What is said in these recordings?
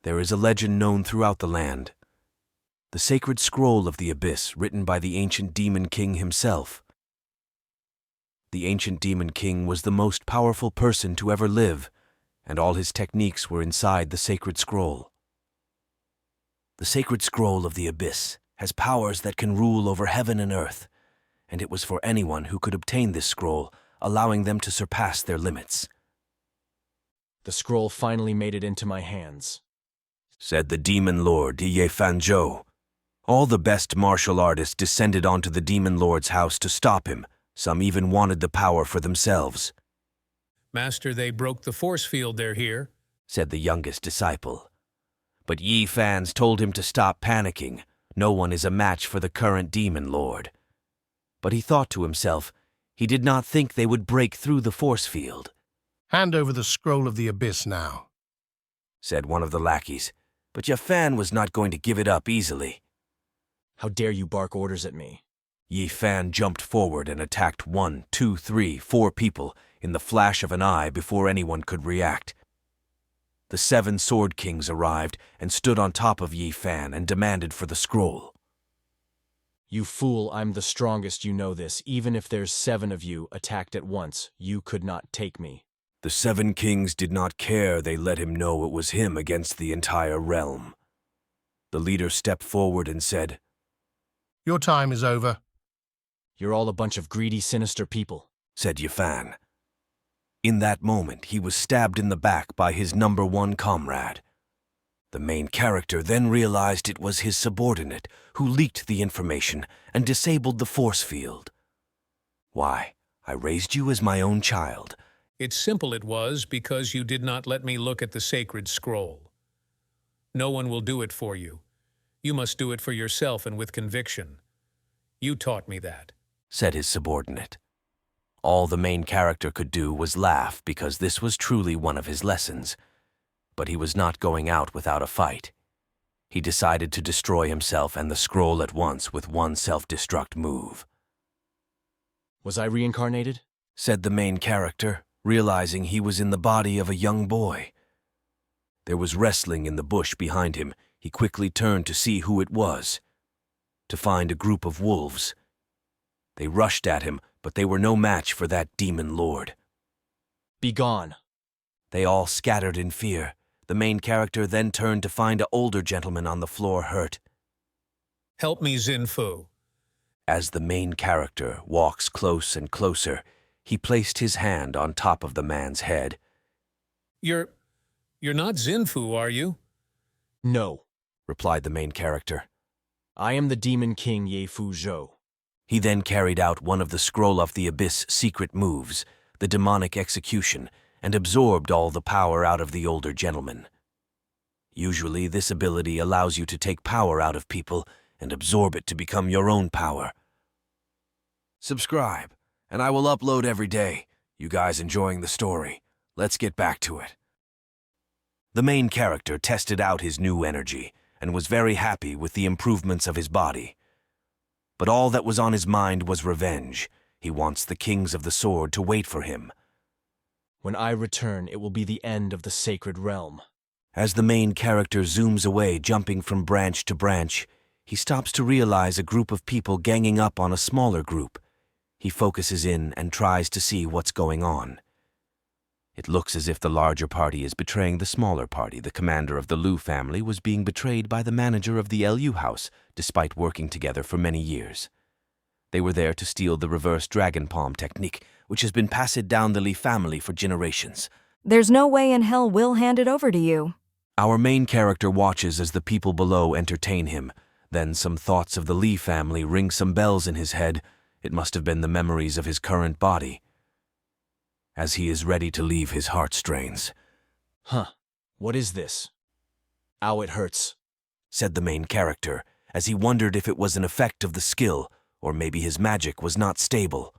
There is a legend known throughout the land. The sacred scroll of the abyss, written by the ancient demon king himself. The ancient demon king was the most powerful person to ever live, and all his techniques were inside the sacred scroll. The sacred scroll of the abyss has powers that can rule over heaven and earth, and it was for anyone who could obtain this scroll, allowing them to surpass their limits. The scroll finally made it into my hands, said the demon lord Ye Fan Zhou. All the best martial artists descended onto the demon lord's house to stop him. Some even wanted the power for themselves. Master, they broke the force field they're here, said the youngest disciple. But Ye Fans told him to stop panicking. No one is a match for the current demon lord. But he thought to himself, he did not think they would break through the force field. Hand over the scroll of the abyss now, said one of the lackeys. But Ye Fan was not going to give it up easily. How dare you bark orders at me? Ye Fan jumped forward and attacked 1, 2, 3, 4 people in the flash of an eye before anyone could react. The 7 Sword Kings arrived and stood on top of Ye Fan and demanded for the scroll. You fool, I'm the strongest, you know this. Even if there's 7 of you attacked at once, you could not take me. The 7 kings did not care. They let him know it was him against the entire realm. The leader stepped forward and said, your time is over. You're all a bunch of greedy, sinister people, said Ye Fan. In that moment, he was stabbed in the back by his number 1 comrade. The main character then realized it was his subordinate who leaked the information and disabled the force field. Why, I raised you as my own child. It's simple it was because you did not let me look at the sacred scroll. No one will do it for you. You must do it for yourself and with conviction. You taught me that, said his subordinate. All the main character could do was laugh because this was truly one of his lessons. But he was not going out without a fight. He decided to destroy himself and the scroll at once with one self-destruct move. Was I reincarnated? Said the main character, realizing he was in the body of a young boy. There was wrestling in the bush behind him. He quickly turned to see who it was. To find a group of wolves. They rushed at him, but they were no match for that demon lord. Begone. They all scattered in fear. The main character then turned to find an older gentleman on the floor hurt. Help me, Zinfu. As the main character walks close and closer, he placed his hand on top of the man's head. You're not Zinfu, are you? No, replied the main character. I am the Demon King Ye Fu Zhou. He then carried out one of the Scroll of the Abyss secret moves, the demonic execution, and absorbed all the power out of the older gentleman. Usually, this ability allows you to take power out of people and absorb it to become your own power. Subscribe, and I will upload every day. You guys enjoying the story? Let's get back to it. The main character tested out his new energy and was very happy with the improvements of his body. But all that was on his mind was revenge. He wants the kings of the sword to wait for him. When I return, it will be the end of the sacred realm. As the main character zooms away, jumping from branch to branch, he stops to realize a group of people ganging up on a smaller group. He focuses in and tries to see what's going on. It looks as if the larger party is betraying the smaller party. The commander of the Liu family was being betrayed by the manager of the Liu house, despite working together for many years. They were there to steal the reverse dragon palm technique, which has been passed down the Li family for generations. There's no way in hell we'll hand it over to you. Our main character watches as the people below entertain him. Then some thoughts of the Li family ring some bells in his head. It must have been the memories of his current body. As he is ready to leave his heartstrings. Huh, what is this? Ow, it hurts, said the main character, as he wondered if it was an effect of the skill, or maybe his magic was not stable.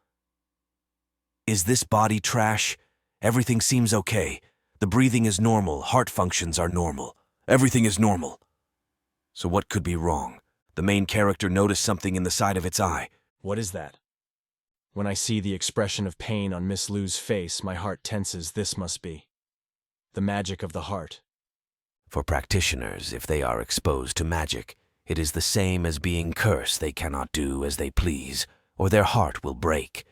Is this body trash? Everything seems okay. The breathing is normal, heart functions are normal. Everything is normal. So what could be wrong? The main character noticed something in the side of its eye. What is that? When I see the expression of pain on Miss Liu's face, my heart tenses. This must be the magic of the heart. For practitioners, if they are exposed to magic, it is the same as being cursed. They cannot do as they please, or their heart will break.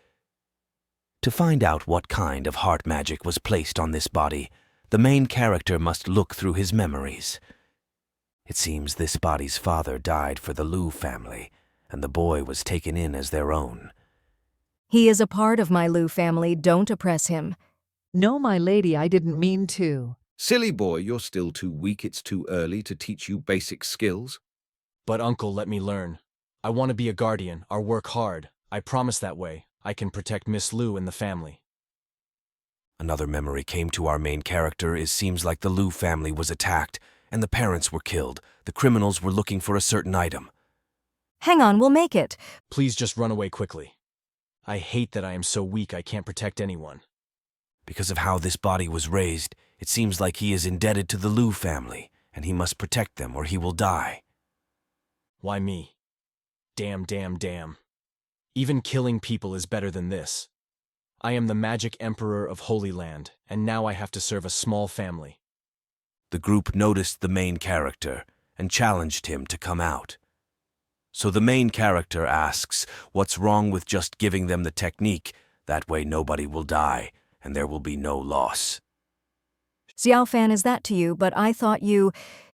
To find out what kind of heart magic was placed on this body, the main character must look through his memories. It seems this body's father died for the Liu family, and the boy was taken in as their own. He is a part of my Liu family. Don't oppress him. No, my lady, I didn't mean to. Silly boy, you're still too weak. It's too early to teach you basic skills. But uncle, let me learn. I want to be a guardian, or work hard. I promise that way I can protect Miss Liu and the family. Another memory came to our main character. It seems like the Liu family was attacked, and the parents were killed. The criminals were looking for a certain item. Hang on, we'll make it. Please just run away quickly. I hate that I am so weak I can't protect anyone. Because of how this body was raised, it seems like he is indebted to the Liu family, and he must protect them or he will die. Why me? Damn, damn, damn. Even killing people is better than this. I am the magic emperor of Holy Land, and now I have to serve a small family. The group noticed the main character and challenged him to come out. So the main character asks, what's wrong with just giving them the technique? That way nobody will die, and there will be no loss. Xiao Fan, is that to you? But I thought you...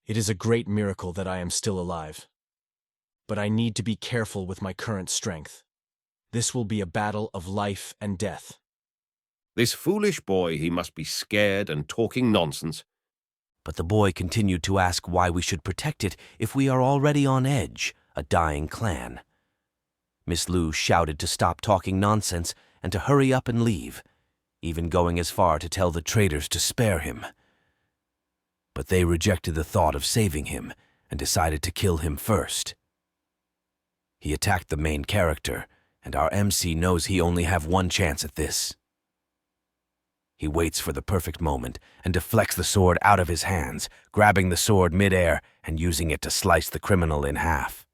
It is a great miracle that I am still alive. But I need to be careful with my current strength. This will be a battle of life and death. This foolish boy, he must be scared and talking nonsense. But the boy continued to ask why we should protect it if we are already on edge, a dying clan. Miss Liu shouted to stop talking nonsense and to hurry up and leave, even going as far to tell the traders to spare him. But they rejected the thought of saving him and decided to kill him first. He attacked the main character, and our MC knows he only have one chance at this. He waits for the perfect moment and deflects the sword out of his hands, grabbing the sword mid-air and using it to slice the criminal in half.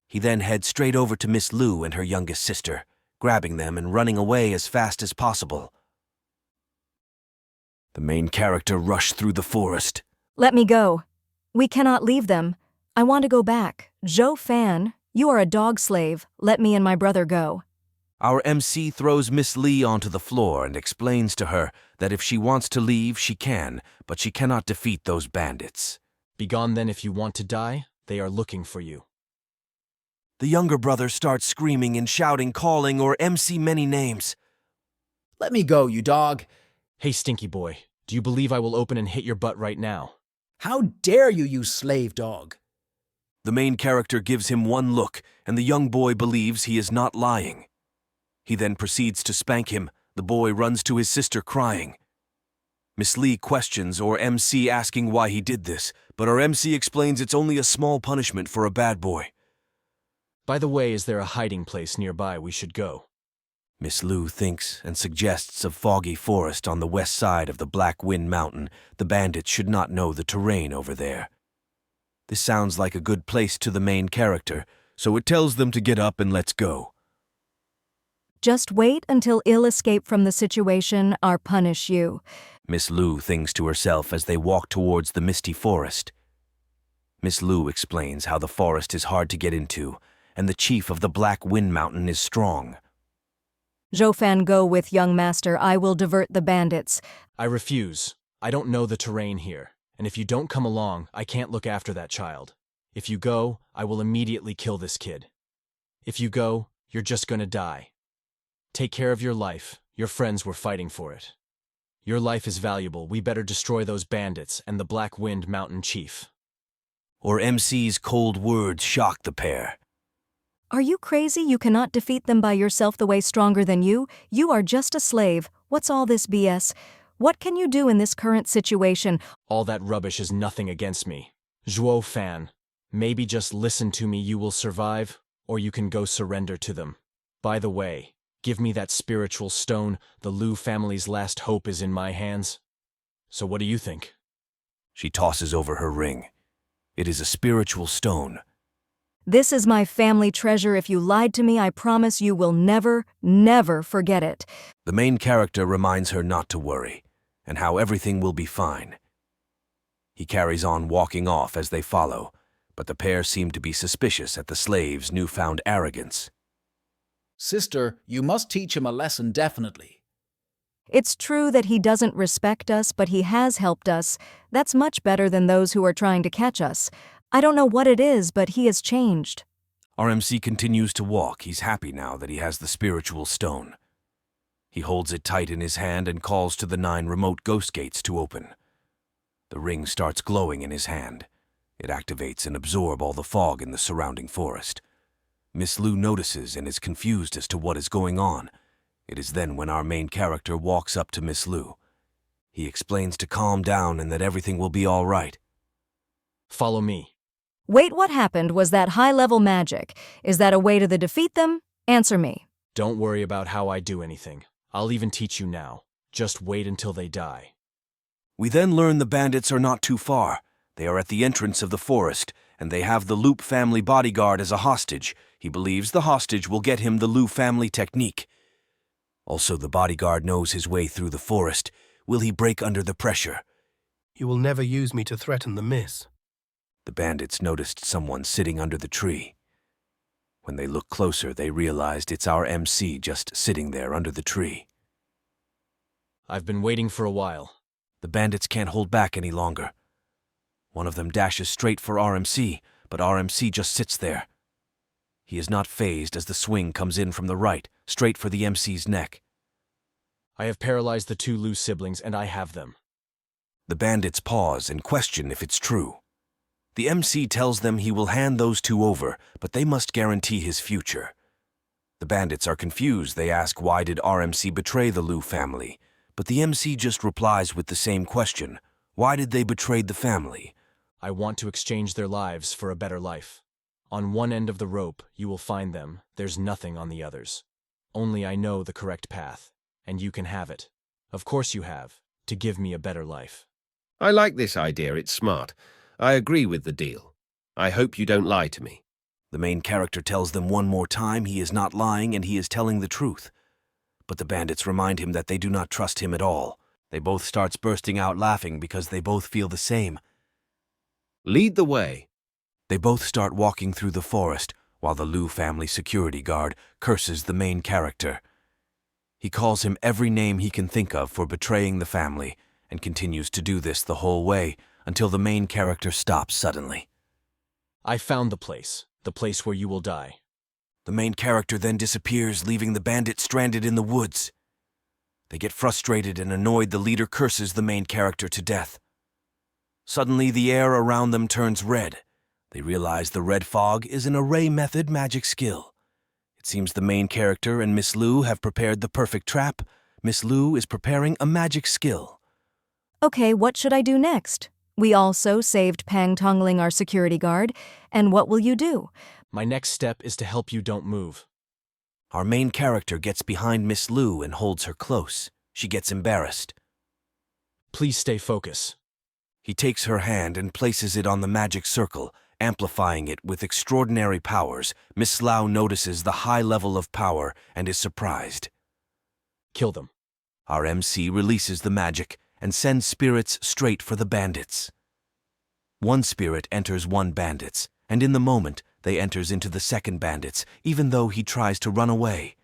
He then heads straight over to Miss Liu and her youngest sister, grabbing them and running away as fast as possible. The main character rushed through the forest. Let me go. We cannot leave them. I want to go back. Zhou Fan, you are a dog slave. Let me and my brother go. Our MC throws Miss Li onto the floor and explains to her that if she wants to leave, she can, but she cannot defeat those bandits. Begone then if you want to die. They are looking for you. The younger brother starts screaming and shouting, calling or MC many names. Let me go, you dog. Hey, stinky boy, do you believe I will open and hit your butt right now? How dare you, you slave dog? The main character gives him one look, and the young boy believes he is not lying. He then proceeds to spank him. The boy runs to his sister crying. Miss Li questions or MC asking why he did this, but our MC explains it's only a small punishment for a bad boy. By the way, is there a hiding place nearby we should go? Miss Liu thinks and suggests a foggy forest on the west side of the Black Wind Mountain. The bandits should not know the terrain over there. This sounds like a good place to the main character, so it tells them to get up and let's go. Just wait until ill escape from the situation or punish you. Miss Liu thinks to herself as they walk towards the misty forest. Miss Liu explains how the forest is hard to get into, and the chief of the Black Wind Mountain is strong. Zhou Fan, go with young master. I will divert the bandits. I refuse. I don't know the terrain here, and if you don't come along, I can't look after that child. If you go, I will immediately kill this kid. If you go, you're just gonna die. Take care of your life. Your friends were fighting for it. Your life is valuable. We better destroy those bandits and the Black Wind Mountain chief. Or MC's cold words shock the pair. Are you crazy? You cannot defeat them by yourself the way stronger than you. You are just a slave. What's all this BS? What can you do in this current situation? All that rubbish is nothing against me. Zhou Fan, maybe just listen to me. You will survive, or you can go surrender to them. By the way, give me that spiritual stone. The Liu family's last hope is in my hands. So what do you think? She tosses over her ring. It is a spiritual stone. This is my family treasure. If you lied to me, I promise you will never, never forget it. The main character reminds her not to worry, and how everything will be fine. He carries on walking off as they follow, but the pair seem to be suspicious at the slave's newfound arrogance. Sister, you must teach him a lesson definitely. It's true that he doesn't respect us, but he has helped us. That's much better than those who are trying to catch us. I don't know what it is, but he has changed. RMC continues to walk. He's happy now that he has the spiritual stone. He holds it tight in his hand and calls to the 9 remote ghost gates to open. The ring starts glowing in his hand. It activates and absorbs all the fog in the surrounding forest. Miss Lu notices and is confused as to what is going on. It is then when our main character walks up to Miss Lu. He explains to calm down and that everything will be all right. Follow me. Wait, what happened? Was that high-level magic? Is that a way to defeat them? Answer me. Don't worry about how I do anything. I'll even teach you now. Just wait until they die. We then learn the bandits are not too far. They are at the entrance of the forest, and they have the Loop family bodyguard as a hostage. He believes the hostage will get him the Lu family technique. Also, the bodyguard knows his way through the forest. Will he break under the pressure? You will never use me to threaten the miss. The bandits noticed someone sitting under the tree. When they look closer, they realized it's our MC just sitting there under the tree. I've been waiting for a while. The bandits can't hold back any longer. One of them dashes straight for RMC, but RMC just sits there. He is not fazed as the swing comes in from the right, straight for the MC's neck. I have paralyzed the 2 Lu siblings, and I have them. The bandits pause and question if it's true. The MC tells them he will hand those 2 over, but they must guarantee his future. The bandits are confused. They ask why did RMC betray the Lu family, but the MC just replies with the same question. Why did they betray the family? I want to exchange their lives for a better life. On one end of the rope, you will find them. There's nothing on the others. Only I know the correct path, and you can have it. Of course you have, to give me a better life. I like this idea, it's smart. I agree with the deal. I hope you don't lie to me. The main character tells them one more time he is not lying and he is telling the truth. But the bandits remind him that they do not trust him at all. They both start bursting out laughing because they both feel the same. Lead the way. They both start walking through the forest while the Lu family security guard curses the main character. He calls him every name he can think of for betraying the family and continues to do this the whole way until the main character stops suddenly. I found the place where you will die. The main character then disappears, leaving the bandit stranded in the woods. They get frustrated and annoyed. The leader curses the main character to death. Suddenly, the air around them turns red. They realize the red fog is an array method magic skill. It seems the main character and Miss Lu have prepared the perfect trap. Miss Lu is preparing a magic skill. Okay, what should I do next? We also saved Pang Tongling, our security guard. And what will you do? My next step is to help you don't move. Our main character gets behind Miss Lu and holds her close. She gets embarrassed. Please stay focused. He takes her hand and places it on the magic circle, amplifying it with extraordinary powers. Miss Lau notices the high level of power and is surprised. Kill them. Our MC releases the magic and sends spirits straight for the bandits. One spirit enters one bandits, and in the moment, they enters into the second bandits, even though he tries to run away.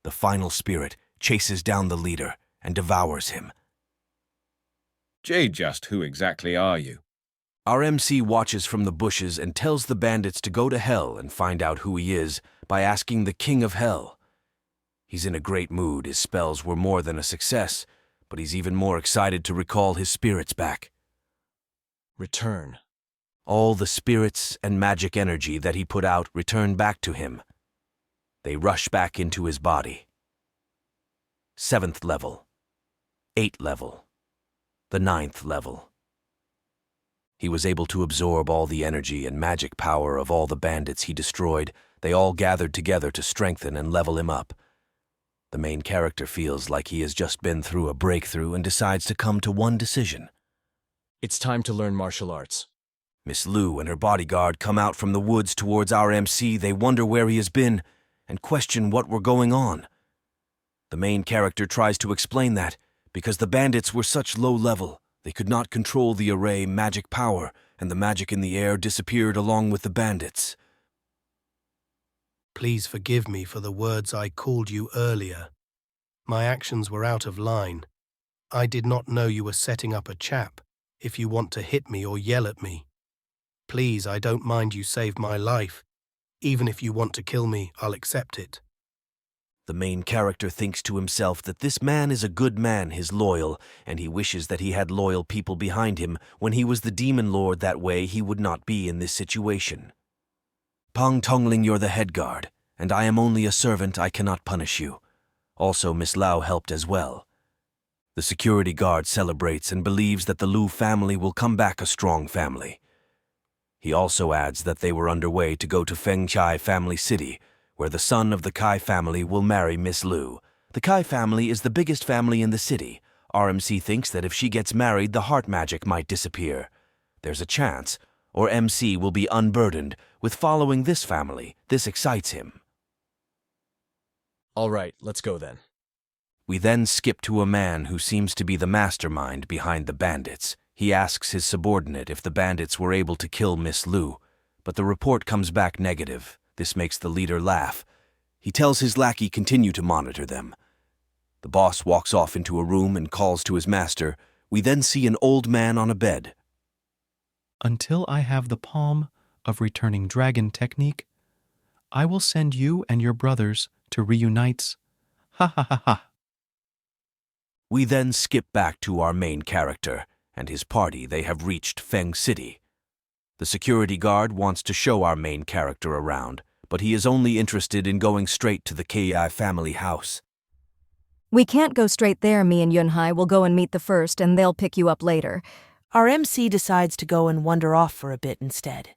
The final spirit chases down the leader and devours him. Just who exactly are you? Our MC watches from the bushes and tells the bandits to go to hell and find out who he is by asking the King of Hell. He's in a great mood. His spells were more than a success, but he's even more excited to recall his spirits back. Return. All the spirits and magic energy that he put out return back to him. They rush back into his body. 7th level. 8th level. The 9th level. He was able to absorb all the energy and magic power of all the bandits he destroyed. They all gathered together to strengthen and level him up. The main character feels like he has just been through a breakthrough and decides to come to one decision. It's time to learn martial arts. Miss Lu and her bodyguard come out from the woods towards our MC. They wonder where he has been and question what were going on. The main character tries to explain that because the bandits were such low level, They could not control the array magic power, and the magic in the air disappeared along with the bandits. Please forgive me for the words I called you earlier. My actions were out of line. I did not know you were setting up a trap if you want to hit me or yell at me. Please, I don't mind you saved my life. Even if you want to kill me, I'll accept it. The main character thinks to himself that this man is a good man, he's loyal, and he wishes that he had loyal people behind him. When he was the demon lord that way, he would not be in this situation. Pang Tongling, you're the head guard, and I am only a servant, I cannot punish you. Also, Miss Lau helped as well. The security guard celebrates and believes that the Lu family will come back a strong family. He also adds that they were underway to go to Feng Chai Family City, where the son of the Kai family will marry Miss Lu. The Kai family is the biggest family in the city. RMC thinks that if she gets married, the heart magic might disappear. There's a chance, or MC will be unburdened with following this family. This excites him. All right, let's go then. We then skip to a man who seems to be the mastermind behind the bandits. He asks his subordinate if the bandits were able to kill Miss Lu, but the report comes back negative. This makes the leader laugh. He tells his lackey continue to monitor them. The boss walks off into a room and calls to his master. We then see an old man on a bed. Until I have the palm of returning dragon technique, I will send you and your brothers to reunites. Ha ha ha ha. We then skip back to our main character and his party. They have reached Feng City. The security guard wants to show our main character around, but he is only interested in going straight to the Kai family house. We can't go straight there. Me and Yunhai will go and meet the first, and they'll pick you up later. Our MC decides to go and wander off for a bit instead.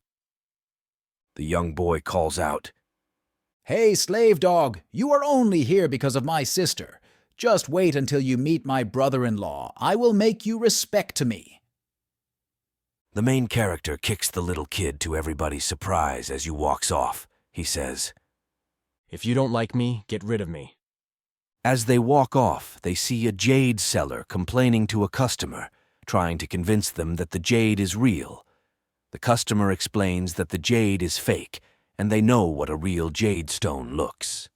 The young boy calls out, Hey, slave dog, you are only here because of my sister. Just wait until you meet my brother-in-law. I will make you respect me. The main character kicks the little kid to everybody's surprise as he walks off. He says, If you don't like me, get rid of me. As they walk off, they see a jade seller complaining to a customer, trying to convince them that the jade is real. The customer explains that the jade is fake, and they know what a real jade stone looks.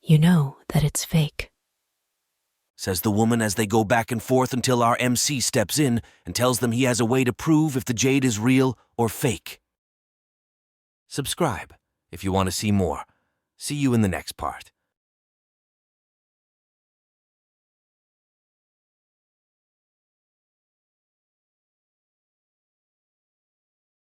You know that it's fake, says the woman as they go back and forth until our MC steps in and tells them he has a way to prove if the jade is real or fake. Subscribe if you want to see more. See you in the next part.